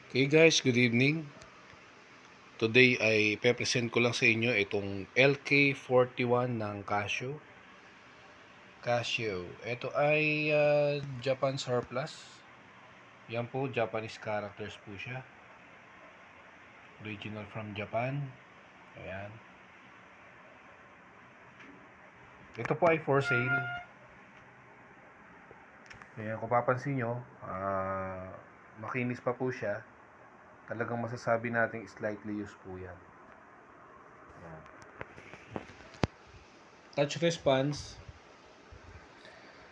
Okay guys, good evening. Today ay pe-present ko lang sa inyo itong LK41 ng Casio. Ito ay Japan surplus. Yan po, Japanese characters po siya. Original from Japan. Ayan. Ito po ay for sale. Ayan, kung papansin nyo, makinis pa po siya. Talagang masasabi natin slightly used po yan. Ayan. Touch response.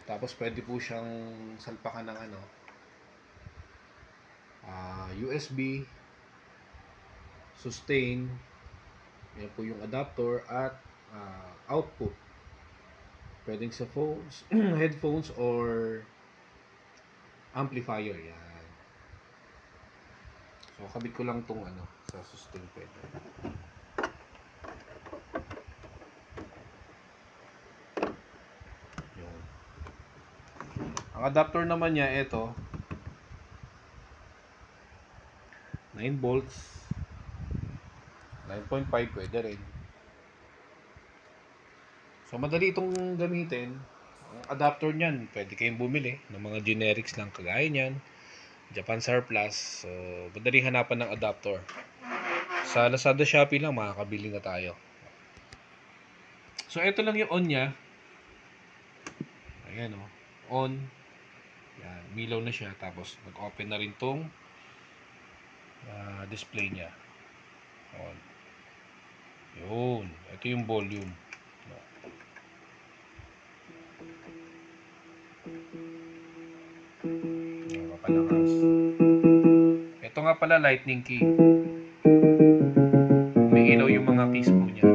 Tapos pwede po siyang salpakan ng USB, sustain, yan po yung adapter at output. Pwedeng sa phones, headphones or amplifier yan. So kabit ko lang tong sa sustain pwede. Yan. Ang adapter naman niya ito 9 volts, 9.5 pwede rin. So madali itong gamitin. Ang adapter niyan, pwede kayong bumili ng mga generics lang kagaya niyan. Japan surplus. So madali hanapan ng adapter. Sa Lazada, Shopee lang makakabili na tayo. So ito lang yung on niya. Ayan o. On. Yan, milaw na siya. Tapos nag-open na rin tong display niya. On. Yun. Ito yung volume. Ito nga pala lightning key. May ilaw yung mga keys po niya.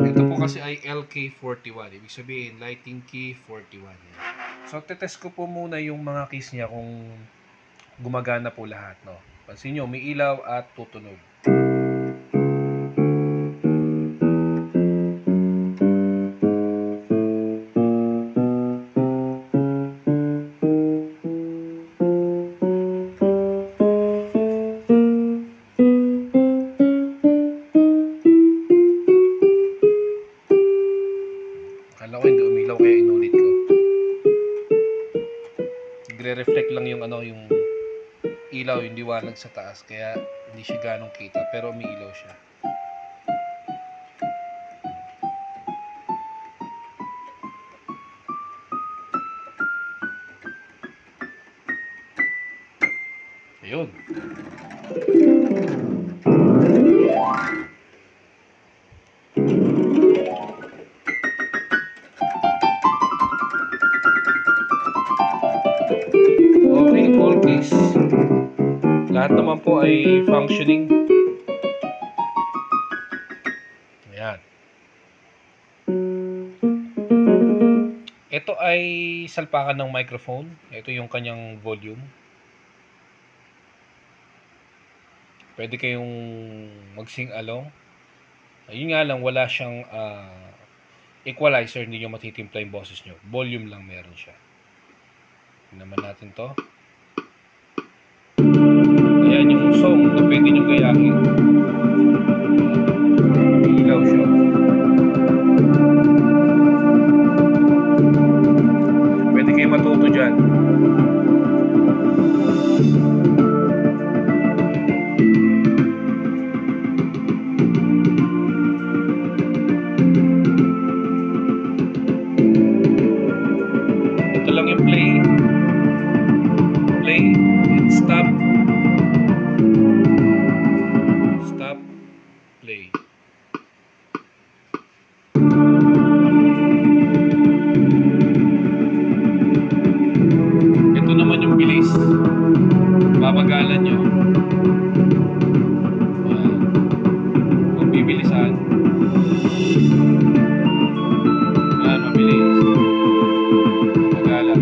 Ito po kasi ay LK41. Ibig sabihin lightning key 41. So tetest ko po muna yung mga keys niya kung gumagana po lahat, no. Pansin nyo, may ilaw at tutunog. Akala ko hindi umilaw kaya inulit ko. Nagre-reflect lang yung yung ilaw, yung liwanag sa taas, kaya hindi siya ganong kita, pero may ilaw siya. Ayun. Okay, all keys. Lahat naman po ay functioning. Ayan. Ito ay salpakan ng microphone. Ito yung kanyang volume. Pwede kayong mag-sing along. Ayun nga lang, wala siyang equalizer. Hindi nyo matitimpla yung boses nyo. Volume lang meron siya. Naman natin to. Ayan yung song na pwede nyo gayahin. Ilaw siya. Pwede kayo matuto dyan. Ito lang yung play and stop, play. Ito naman yung bilis, babagalan nyo. Kung bibilisan, mabilis, babagalan.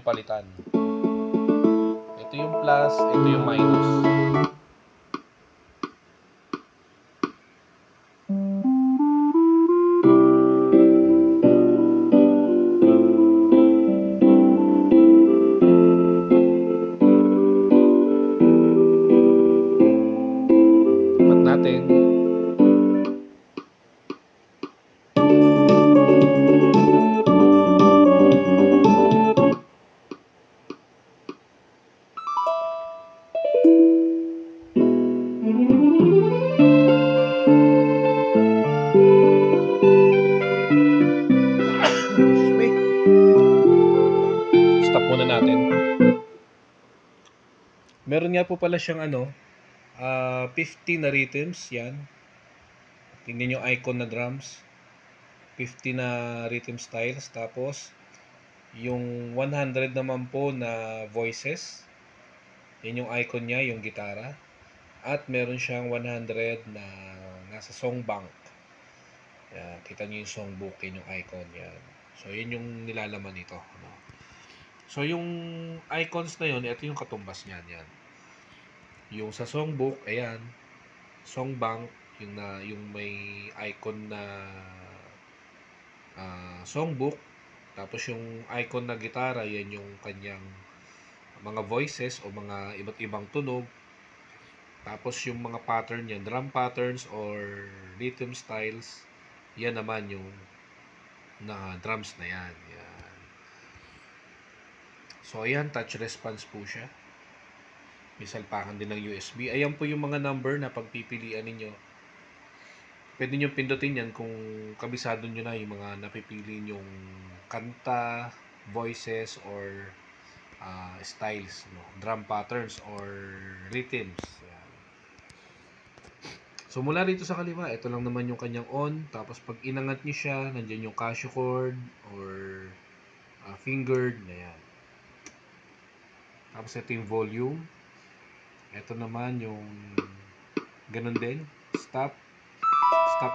niyong palitan. Ito yung plus, ito yung minus. Tapat natin. Stop muna natin. Meron nga po pala siyang 50 na rhythms, yan. Tingnan yung icon na drums. 50 na rhythm styles. Tapos, yung 100 naman po na voices. Yan yung icon niya, yung gitara. At meron siyang 100 na nasa songbank. Yan, kita niyo yung songbook, yan yung icon yan. So, yan yung nilalaman nito. So, yung icons na yun, ito yung katumbas niyan. Yan. Yung sa songbook, ayan, songbank, yung may icon na songbook. Tapos yung icon na gitara, yan yung kanyang mga voices o mga iba't ibang tunog. Tapos yung mga pattern yan, drum patterns or rhythm styles, yan naman yung drums na yan. Yan. So ayan, touch response po siya. May salpakan din ng USB. Ayan po yung mga number na pagpipilian ninyo. Pwede nyo pindutin yan kung kabisado nyo na yung mga napipili nyong kanta, voices, or styles, drum patterns, or rhythms. Yan. So mula rito sa kaliwa, ito lang naman yung kanyang on. Tapos pag inangat nyo siya, nandyan yung Casio chord or fingered na yan. Tapos ito yung volume. Ito naman yung ganun din. Stop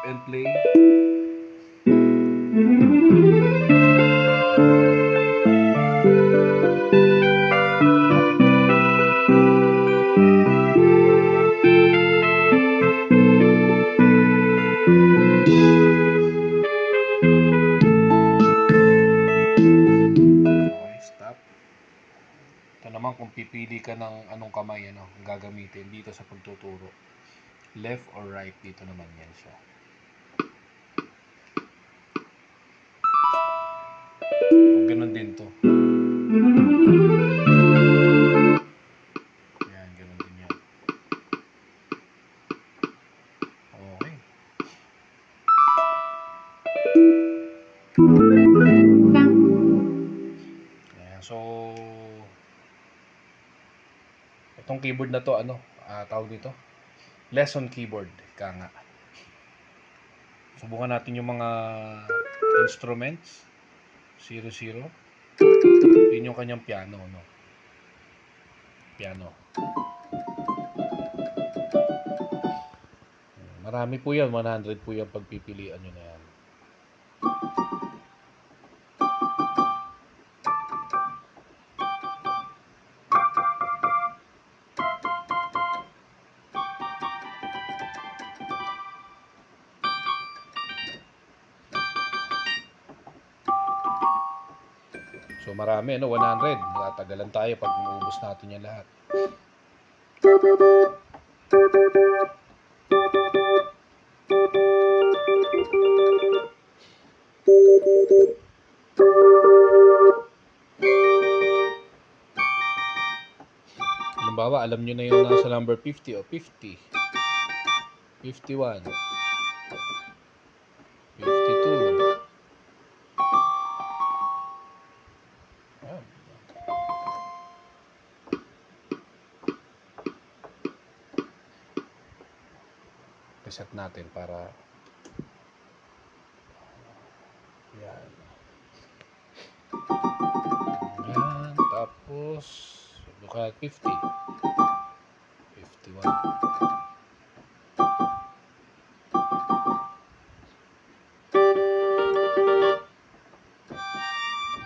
and play. Okay, stop. Ito naman kung pipili ka ng anong kamay gagamitin dito sa pagtuturo. Left or right, dito naman yan siya. Ganun din to. Yan, ganun din yan. Okay. Ayan, so itong keyboard na to, tawag dito? Lesson keyboard, ika nga. Subukan natin yung mga instruments. 00. Yun yung kanyang piano, Piano. Marami po yan, 100 po yan pagpipilian nyo na yan. So marami, 100. Natagalan tayo pag maubos natin yan lahat. Halimbawa, alam nyo na yung nasa number 50 o 50. 51. 52. Reset natin para yan. Yan. Tapos look at 50. 51.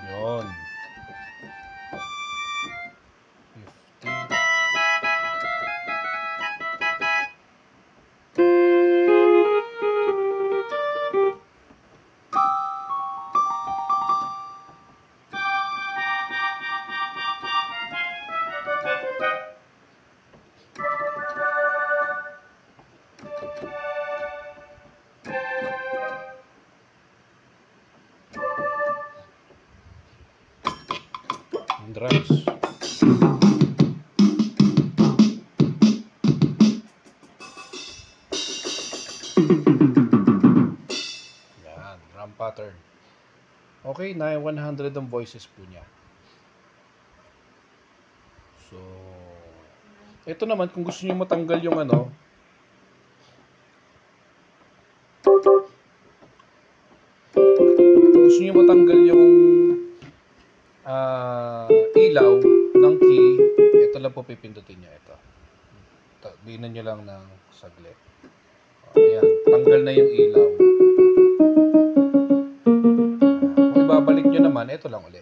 Yun. drives. Yan, drum pattern. Okay, na 100 ang voices po niya. So, ito naman kung gusto niyo matanggal yung ano, gusto niyo matanggal yung ilaw ng key, ito lang po pipindutin niyo ito. Binan niyo lang ng saglit. Ayan, tanggal na yung ilaw. Kung ibabalik niyo naman, ito lang ulit.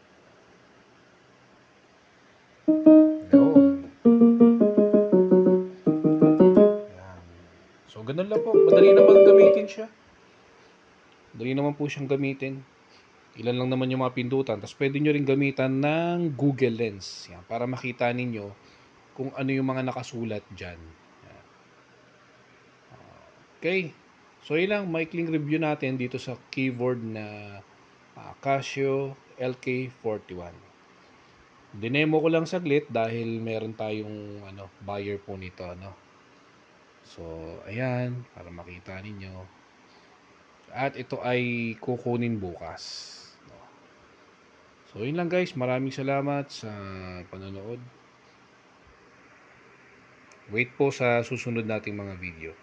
Yun. Ayan. So, ganun lang po. Madali naman gamitin siya. Madali naman po siyang gamitin. Ilan lang naman yung mga pindutan. Tapos pwede nyo rin gamitan ng Google Lens. Yan, para makita ninyo kung ano yung mga nakasulat dyan. Yan. Okay. So yun lang, maikling review natin dito sa keyboard na Casio LK41. Dinemo ko lang saglit dahil meron tayong buyer po nito. So, ayan, para makita ninyo. At ito ay kukunin bukas. So, yun lang guys. Maraming salamat sa panonood. Wait po sa susunod nating mga video.